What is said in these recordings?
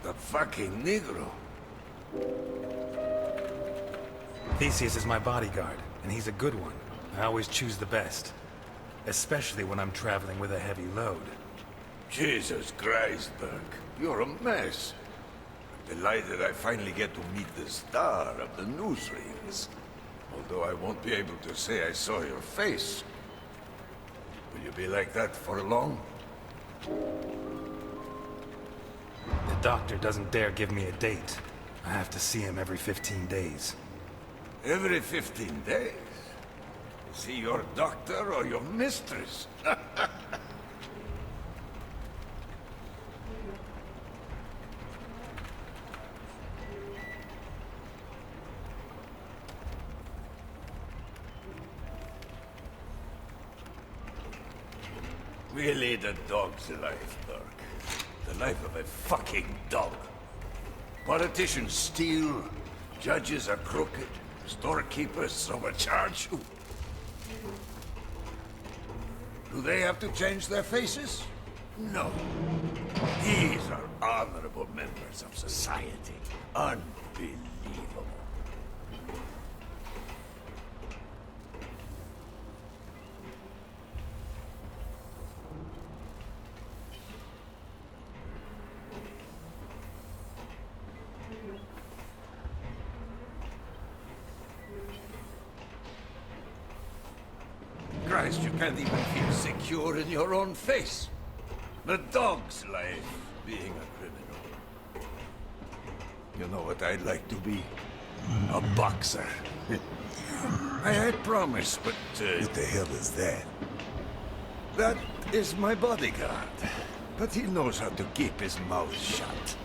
The fucking Negro. Theseus is my bodyguard, and he's a good one. I always choose the best. Especially when I'm traveling with a heavy load. Jesus Christ, Burke. You're a mess. I'm delighted I finally get to meet the star of the newsreels. Although I won't be able to say I saw your face. Will you be like that for long? The doctor doesn't dare give me a date. I have to see him every 15 days. Every 15 days? Is he your doctor or your mistress? We lead a dog's life, Burke. The life of a fucking dog. Politicians steal, judges are crooked, storekeepers overcharge. Do they have to change their faces? No. These are honorable members of society. Unbelievable. Christ, you can't even feel secure in your own face. The dog's life, being a criminal. You know what I'd like to be? A boxer. I had promised, but... What the hell is that? That is my bodyguard. But he knows how to keep his mouth shut.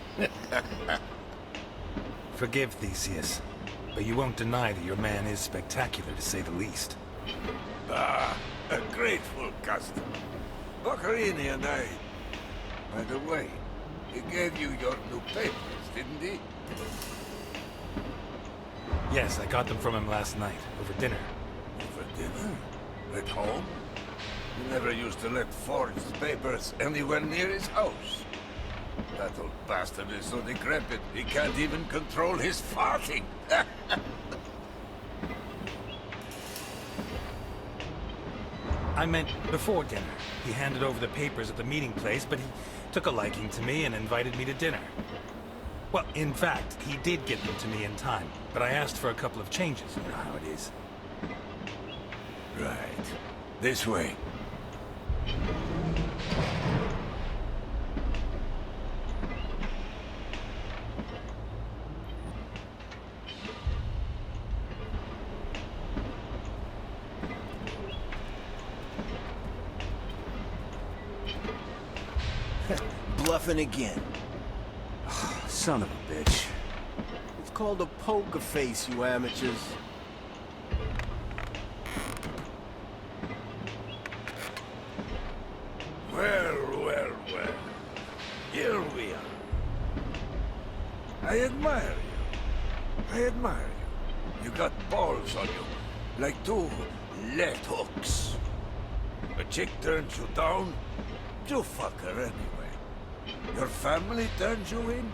Forgive Theseus, but you won't deny that your man is spectacular, to say the least. Ah, a grateful customer. Boccherini and I... By the way, he gave you your new papers, didn't he? Yes, I got them from him last night, over dinner. Over dinner? At home? He never used to let forged papers anywhere near his house. That old bastard is so decrepit, he can't even control his farting. I meant before dinner. He handed over the papers at the meeting place, but he took a liking to me and invited me to dinner. Well, in fact, he did get them to me in time, but I asked for a couple of changes. You know how it is. Right. This way. Bluffing again. Son of a bitch. It's called a poker face, you amateurs. Well, well, well. Here we are. I admire you. I admire you. You got balls on you, like two left hooks. A chick turns you down, you fuck her anyway. Your family turns you in.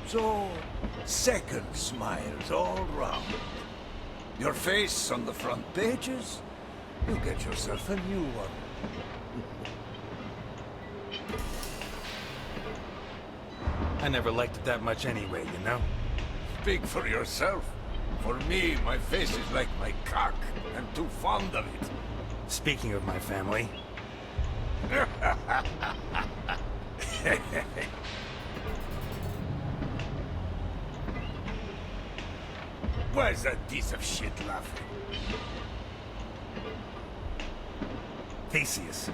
So, second smiles all round. Your face on the front pages, you get yourself a new one. I never liked it that much anyway, you know? Speak for yourself. For me, my face is like my cock. I'm too fond of it. Speaking of my family... Why is that piece of shit laughing? Theseus.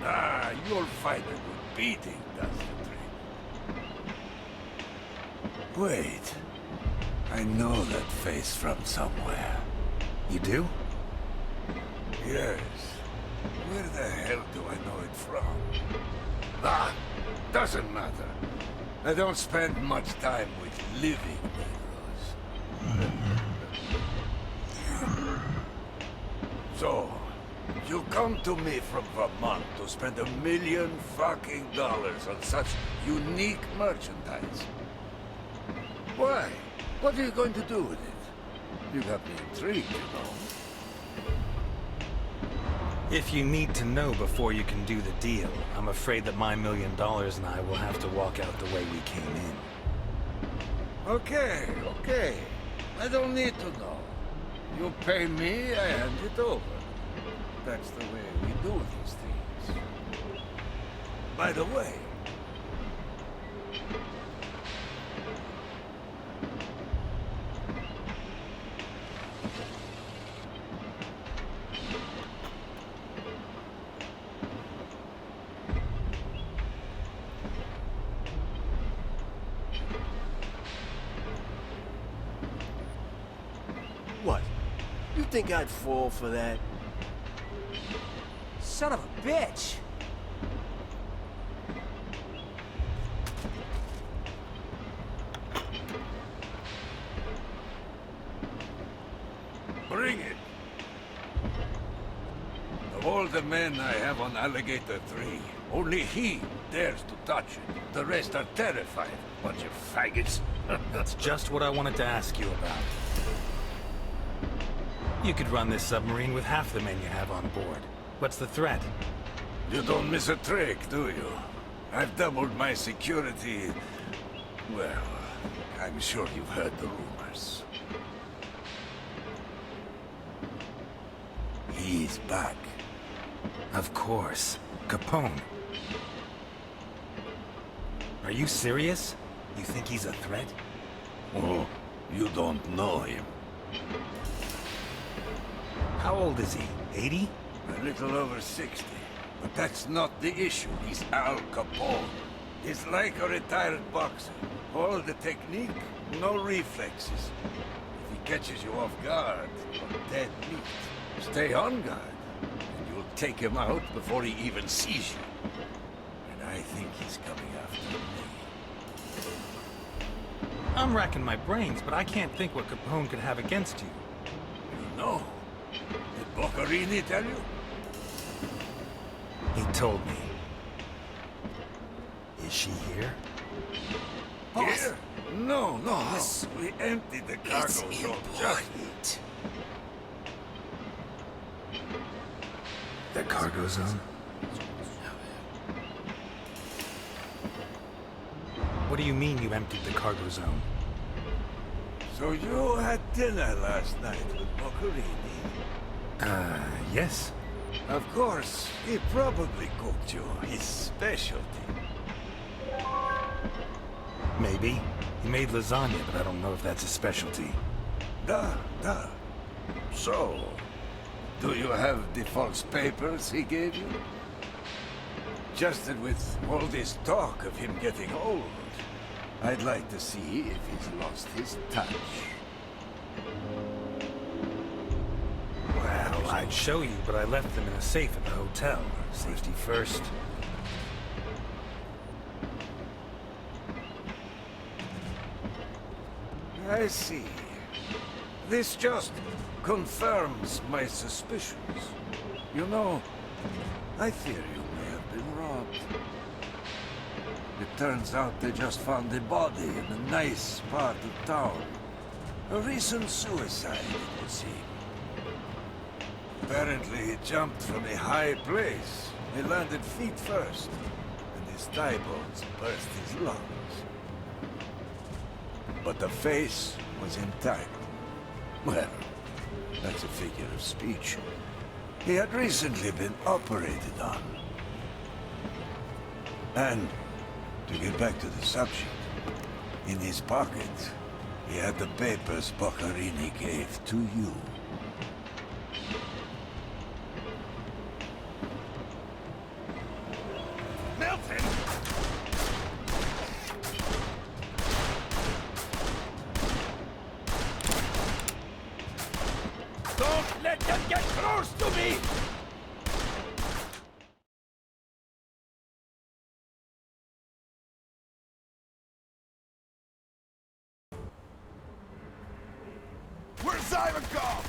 Ah, you'll find a good beating, that's the trick. Wait. I know that face from somewhere. You do? Yes. Where the hell do I know it from? Ah, doesn't matter. I don't spend much time with living heroes. So, you come to me from Vermont to spend $1 million fucking dollars on such unique merchandise. Why? What are you going to do with it? You got me intrigued, you know. If you need to know before you can do the deal, I'm afraid that my $1 million and I will have to walk out the way we came in. Okay, okay. I don't need to know. You pay me, I hand it over. That's the way we do these things. By the way, What? You think I'd fall for that? Son of a bitch! bring it. Of all the men I have on Alligator 3, only he dares to touch it. The rest are terrified. Bunch of faggots. That's just what I wanted to ask you about. You could run this submarine with half the men you have on board. What's the threat? You don't miss a trick, do you? I've doubled my security. Well, I'm sure you've heard the rumors. He's back. Of course. Capone. Are you serious? You think he's a threat? Oh, you don't know him. How old is he? 80? A little over 60. But that's not the issue. He's Al Capone. He's like a retired boxer. All the technique, no reflexes. If he catches you off guard, you're dead meat. Stay on guard, and you'll take him out before he even sees you. And I think he's coming after me. I'm racking my brains, but I can't think what Capone could have against you. You know? Did Boccarini tell you? He told me. Is she here? Boss. Here? No, no, no. Boss. We emptied the cargo It's zone just... important. The cargo zone? What do you mean you emptied the cargo zone? So you had dinner last night with Boccarini? Yes. Of course, he probably cooked you his specialty. Maybe. He made lasagna, but I don't know if that's a specialty. Duh. So, do you have the false papers he gave you? Just that with all this talk of him getting old, I'd like to see if he's lost his touch. Well, I'd show you, but I left them in a safe at the hotel. Safety first. I see. This just confirms my suspicions. You know, I fear you may have been robbed. It turns out they just found a body in a nice part of town. A recent suicide, it would seem. Apparently he jumped from a high place. He landed feet first, and his thigh bones burst his lungs. But the face was intact. Well, that's a figure of speech. He had recently been operated on. And, to get back to the subject, in his pocket, he had the papers Boccarini gave to you. Milton! Don't let them get close to me! Ivankov!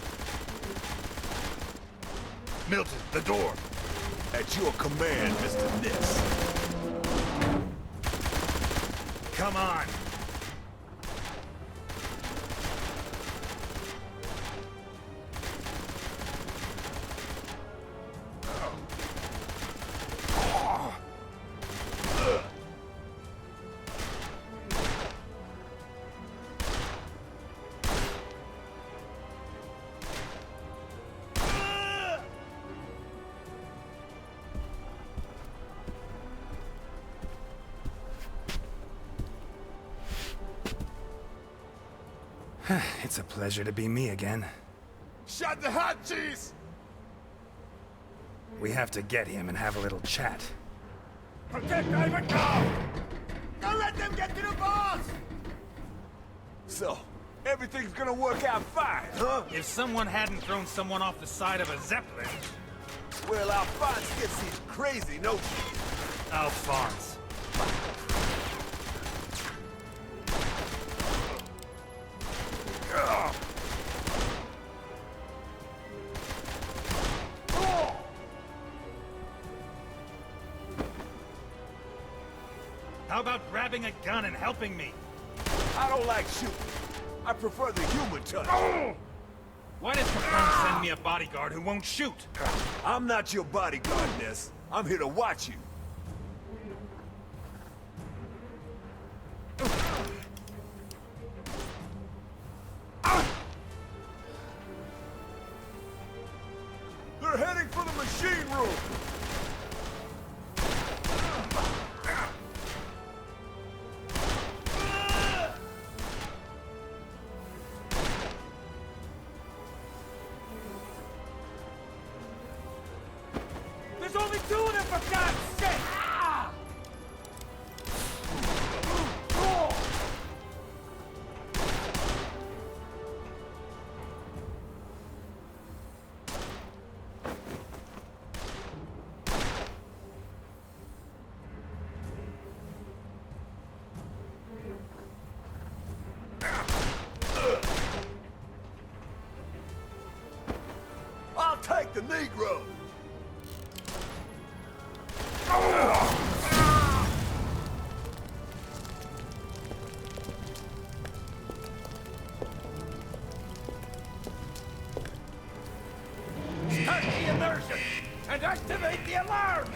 Milton, the door. At your command, Mr. Ness. Come on. It's a pleasure to be me again. Shut the hot cheese! We have to get him and have a little chat. Protect Ivankov! Don't let them get to the boss! So, everything's gonna work out fine, huh? If someone hadn't thrown someone off the side of a Zeppelin... Well, Alphonse gets these crazy notions. Alphonse. How about grabbing a gun and helping me? I don't like shooting. I prefer the human touch. Why does Capone send me a bodyguard who won't shoot? I'm not your bodyguard, Ness. I'm here to watch you. They're heading for the machine room! There's only two of them, for God's sake! I'll take the Negro! Start the immersion and activate the alarm!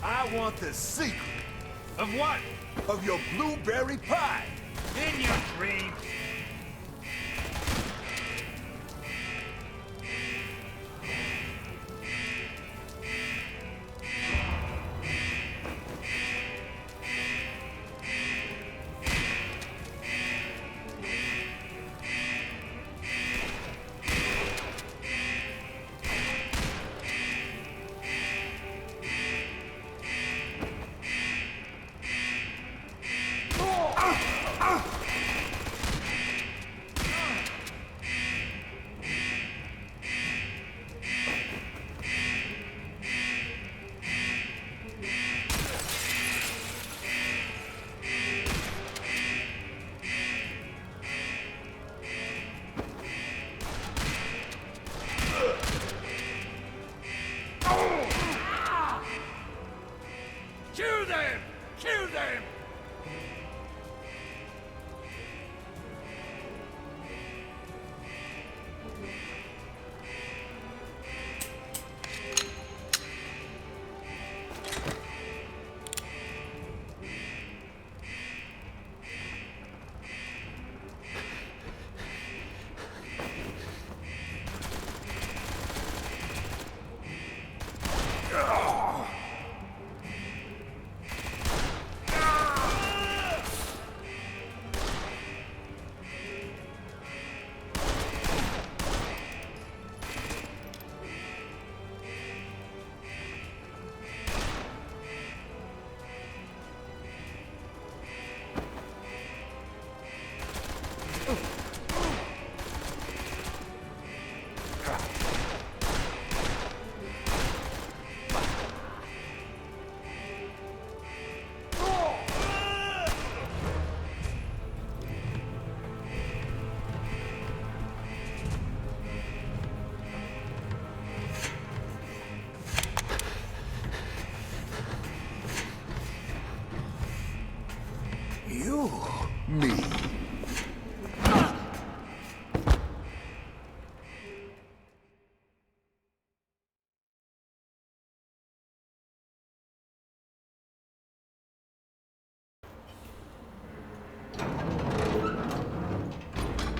I want the secret Of what? of your blueberry pie! In your dreams.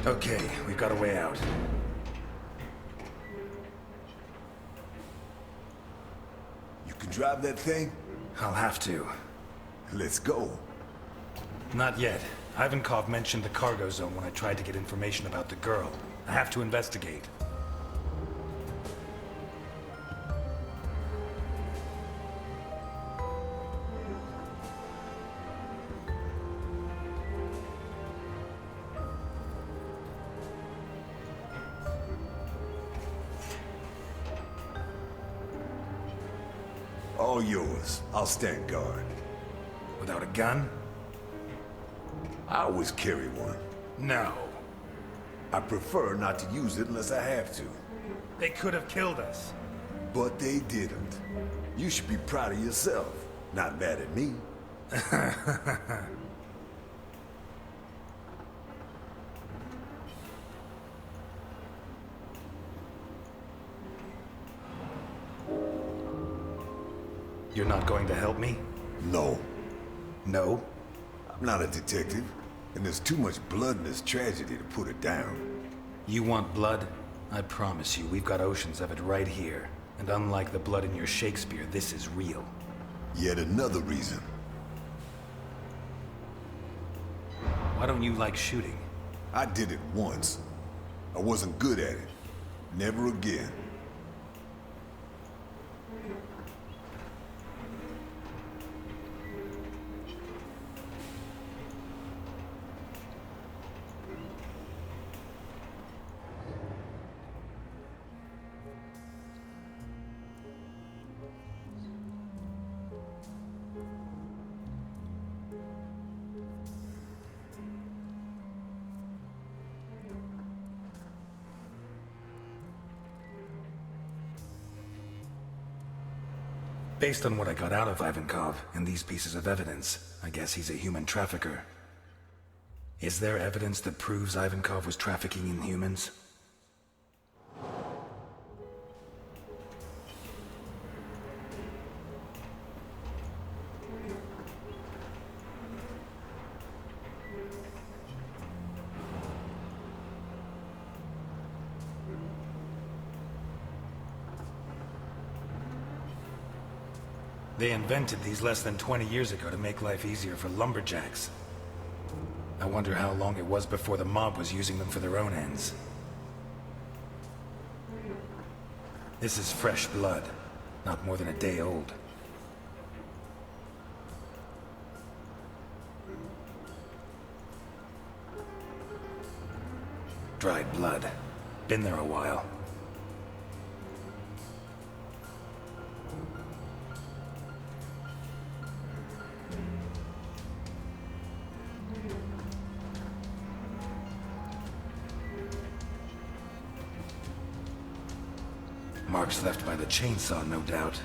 Okay, we've got a way out. You can drive that thing? I'll have to. Let's go. Not yet. Ivankov mentioned the cargo zone when I tried to get information about the girl. I have to investigate. All yours. I'll stand guard. Without a gun? I always carry one. No. I prefer not to use it unless I have to. They could have killed us. But they didn't. You should be proud of yourself. Not mad at me. You're not going to help me? No. No? I'm not a detective. And there's too much blood in this tragedy to put it down. You want blood? I promise you, we've got oceans of it right here. And unlike the blood in your Shakespeare, this is real. Yet another reason. Why don't you like shooting? I did it once. I wasn't good at it. Never again. Based on what I got out of Ivankov and these pieces of evidence, I guess he's a human trafficker. Is there evidence that proves Ivankov was trafficking in humans? They invented these less than 20 years ago to make life easier for lumberjacks. I wonder how long it was before the mob was using them for their own ends. This is fresh blood, not more than a day old. Dried blood. Been there a while. Marks left by the chainsaw, no doubt.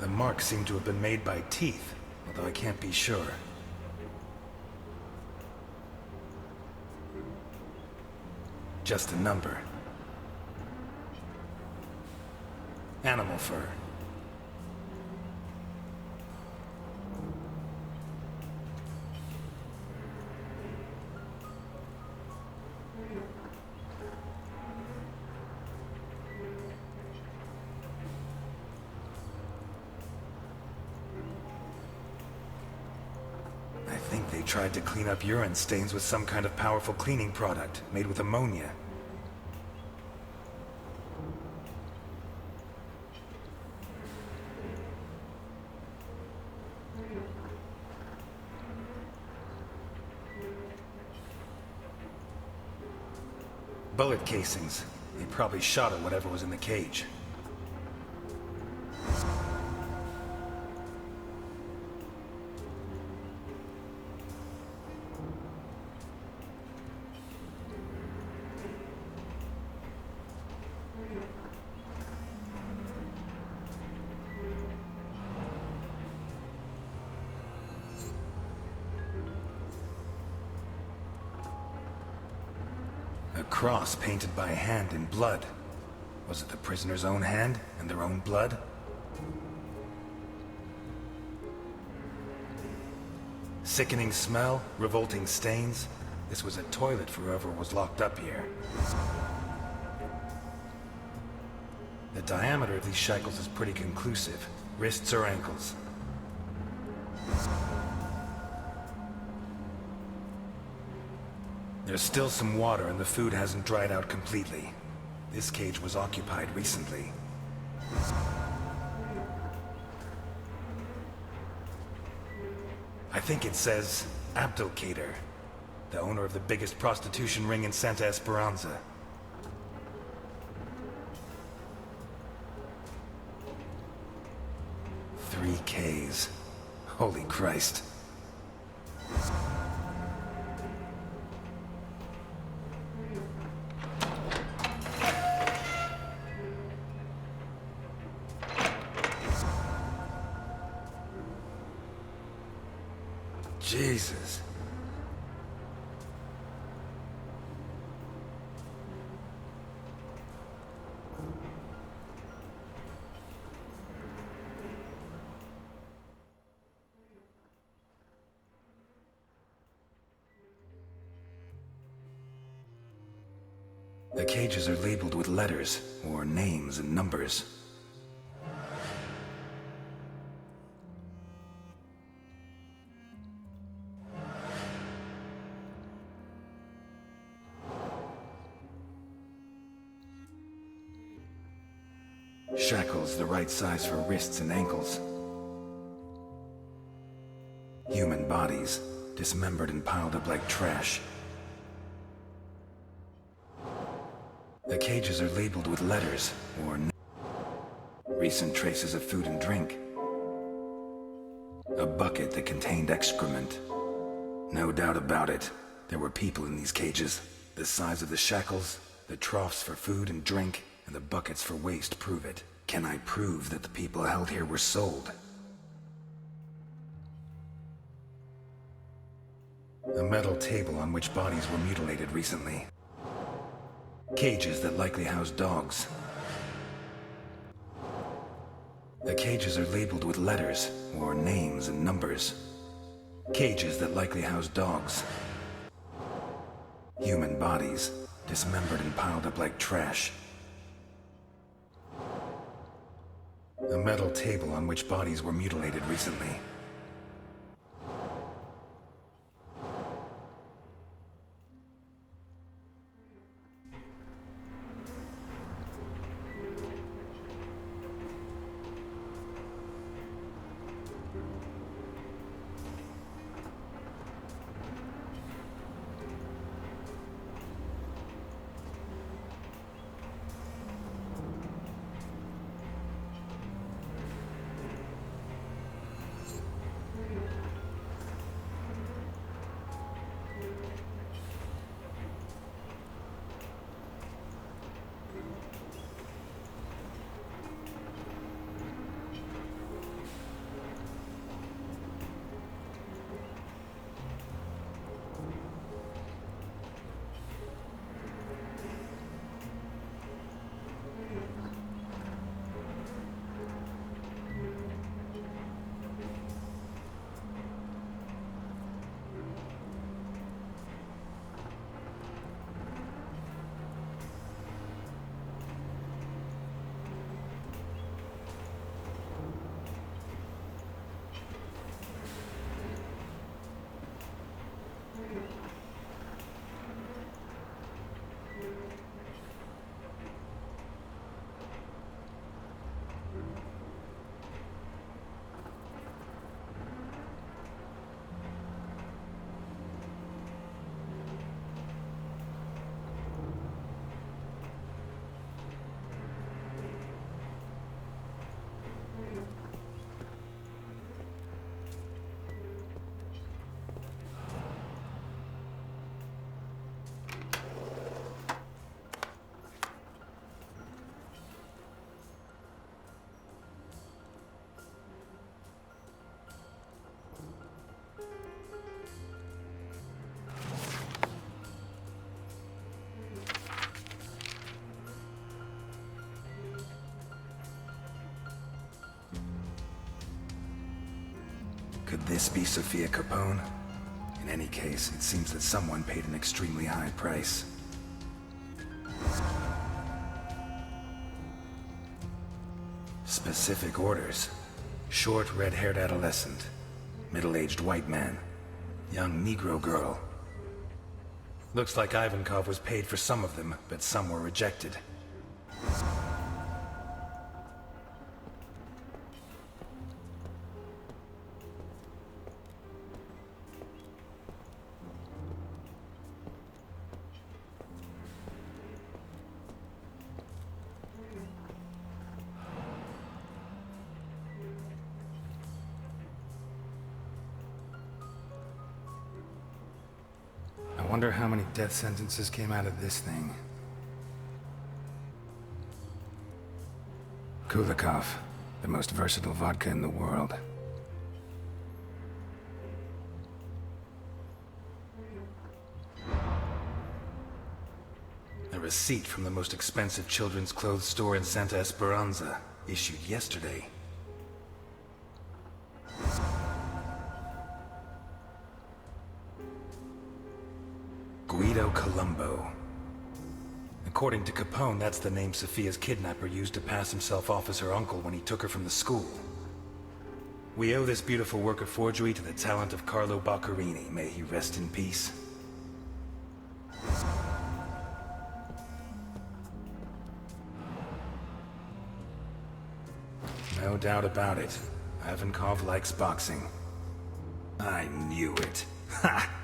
The marks seem to have been made by teeth, although I can't be sure. Just a number. Animal fur. I think they tried to clean up urine stains with some kind of powerful cleaning product made with ammonia. Bullet casings. They probably shot at whatever was in the cage. cross painted by hand in blood. Was it the prisoner's own hand and their own blood? Sickening smell, revolting stains. This was a toilet for whoever was locked up here. The diameter of these shackles is pretty conclusive. Wrists or ankles. There's still some water and the food hasn't dried out completely. This cage was occupied recently. I think it says Abdelkader, the owner of the biggest prostitution ring in Santa Esperanza. Three Ks. Holy Christ. Jesus. The cages are labeled with letters, or names and numbers. Shackles the right size for wrists and ankles. Human bodies, dismembered and piled up like trash. The cages are labeled with letters, or recent traces of food and drink. A bucket that contained excrement. No doubt about it, there were people in these cages. The size of the shackles, the troughs for food and drink, and the buckets for waste prove it. Can I prove that the people held here were sold? A metal table on which bodies were mutilated recently. Cages that likely house dogs. The cages are labeled with letters, or names and numbers. Cages that likely house dogs. Human bodies, dismembered and piled up like trash. A metal table on which bodies were mutilated recently. this be Sophia Capone? In any case, it seems that someone paid an extremely high price. Specific orders. Short, red-haired adolescent. Middle-aged white man. Young Negro girl. Looks like Ivankov was paid for some of them, but some were rejected. I wonder how many death sentences came out of this thing. Kulikov, the most versatile vodka in the world. A receipt from the most expensive children's clothes store in Santa Esperanza, issued yesterday. Guido Colombo. According to Capone, that's the name Sophia's kidnapper used to pass himself off as her uncle when he took her from the school. We owe this beautiful work of forgery to the talent of Carlo Boccherini. May he rest in peace. No doubt about it. Ivankov likes boxing. I knew it. Ha!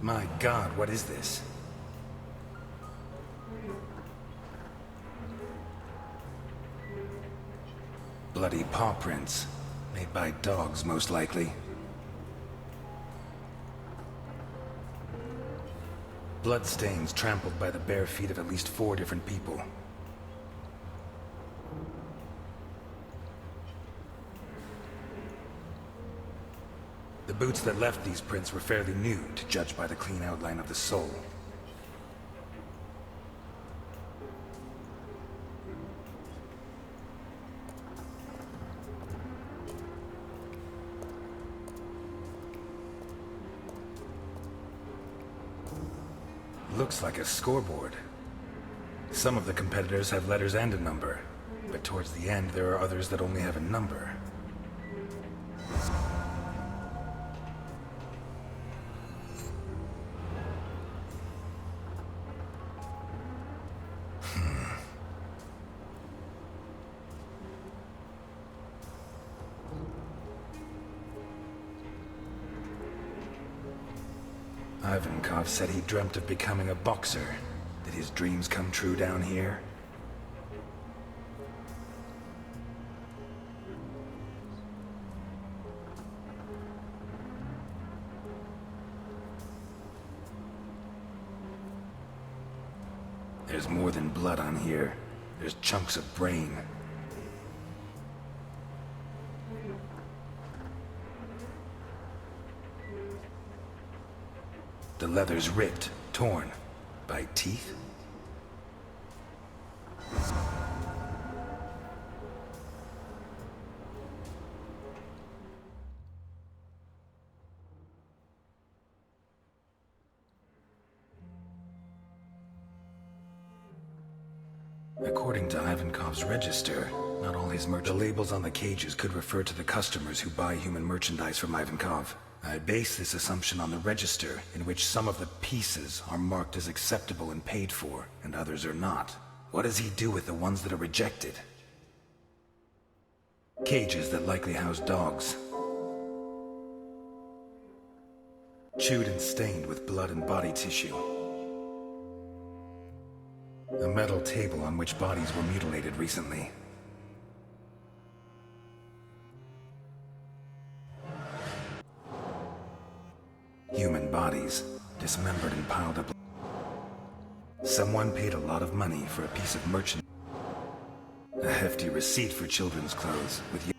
My God, what is this? Bloody paw prints. Made by dogs, most likely. Bloodstains trampled by the bare feet of at least 4 different people. The boots that left these prints were fairly new, to judge by the clean outline of the sole. Looks like a scoreboard. Some of the competitors have letters and a number, but towards the end there are others that only have a number. Ivankov said he dreamt of becoming a boxer. Did his dreams come true down here? There's more than blood on here. There's chunks of brain. The leather's ripped, torn. By teeth? According to Ivankov's register, not all his the labels on the cages could refer to the customers who buy human merchandise from Ivankov. I base this assumption on the register, in which some of the pieces are marked as acceptable and paid for, and others are not. What does he do with the ones that are rejected? Cages that likely house dogs. Chewed and stained with blood and body tissue. A metal table on which bodies were mutilated recently. Human bodies, dismembered and piled up. Someone paid a lot of money for a piece of merchandise. A hefty receipt for children's clothes, with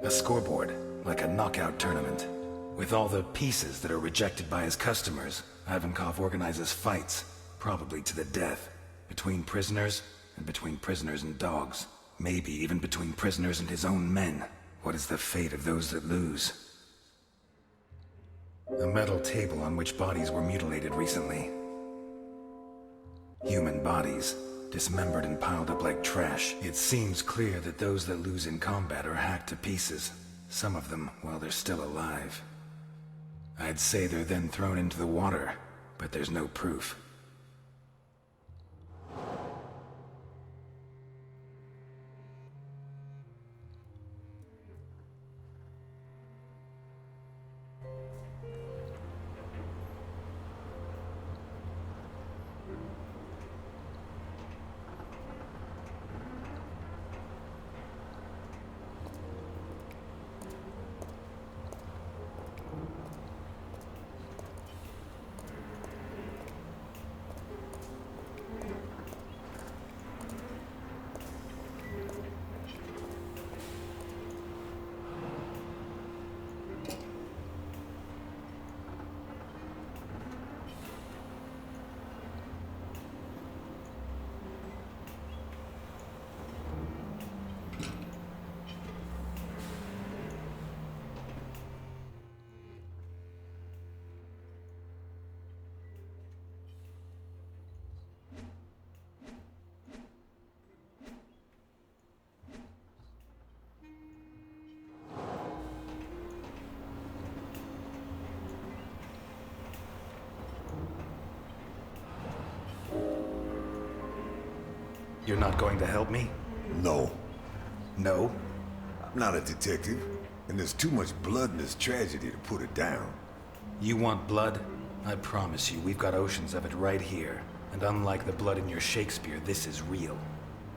a scoreboard, like a knockout tournament. With all the pieces that are rejected by his customers, Ivankov organizes fights, probably to the death, between prisoners and between prisoners and dogs. Maybe even between prisoners and his own men. What is the fate of those that lose? A metal table on which bodies were mutilated recently. Human bodies, dismembered and piled up like trash. It seems clear that those that lose in combat are hacked to pieces. Some of them while they're still alive. I'd say they're then thrown into the water, but there's no proof. You're not going to help me? No, No? I'm not a detective, and there's too much blood in this tragedy to put it down. You want blood? I promise you, we've got oceans of it right here. And unlike the blood in your Shakespeare, this is real.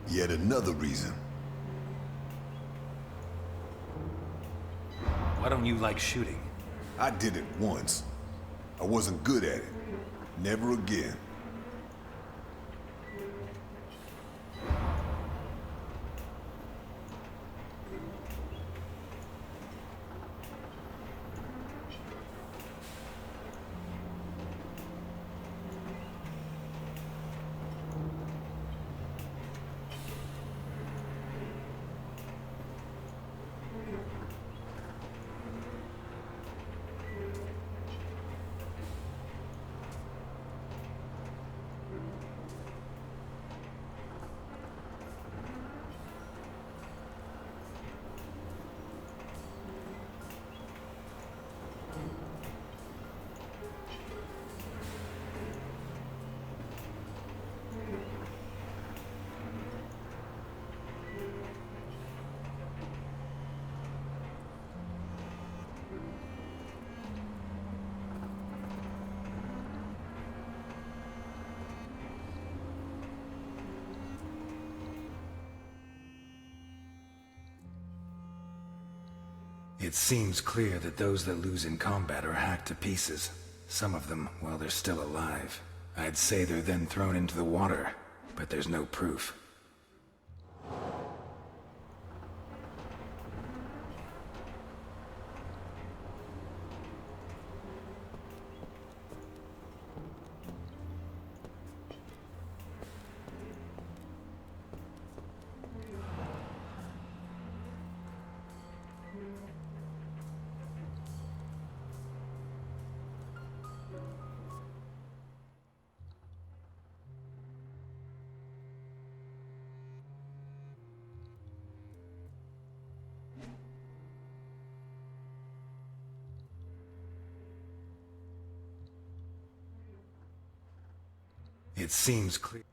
Yet another reason. Why don't you like shooting? I did it once. I wasn't good at it. Never again. It seems clear that those that lose in combat are hacked to pieces. Some of them while they're still alive. I'd say they're then thrown into the water, but there's no proof. It seems clear.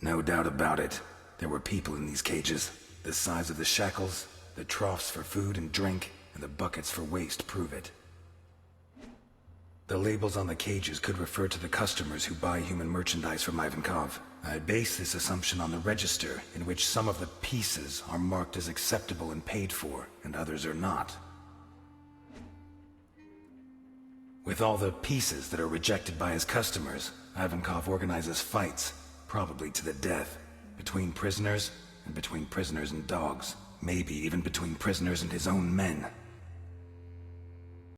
No doubt about it. There were people in these cages. The size of the shackles, the troughs for food and drink, and the buckets for waste prove it. The labels on the cages could refer to the customers who buy human merchandise from Ivankov. I base this assumption on the register, in which some of the pieces are marked as acceptable and paid for, and others are not. With all the pieces that are rejected by his customers, Ivankov organizes fights, probably to the death, between prisoners and between prisoners and dogs, maybe even between prisoners and his own men.